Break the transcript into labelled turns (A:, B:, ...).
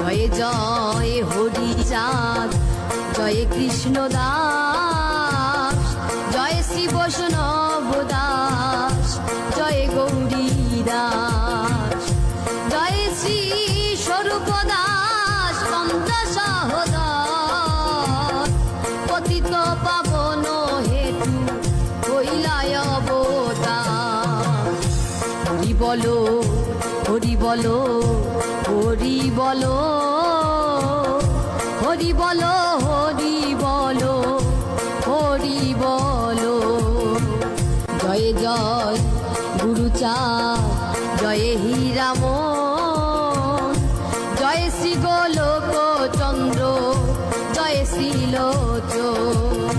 A: জয় জয় হরিচাঁদ, জয় কৃষ্ণ দাস, জয় শ্রী বৈষ্ণব দাস, জয় গৌরী দাস, জয় শ্রী স্বরূপ দাস কন্ত সহোদর, পতিত পাবন হেতু হইলায় অবতার। হরি বলো হরি বলো হরি বলো, হরি বলো হরি বলো হরি বলো। জয় জয় গুরুচাঁদ, জয় হীরামন, জয় শ্রী গোলক চন্দ্র, জয় শ্রীলোচন।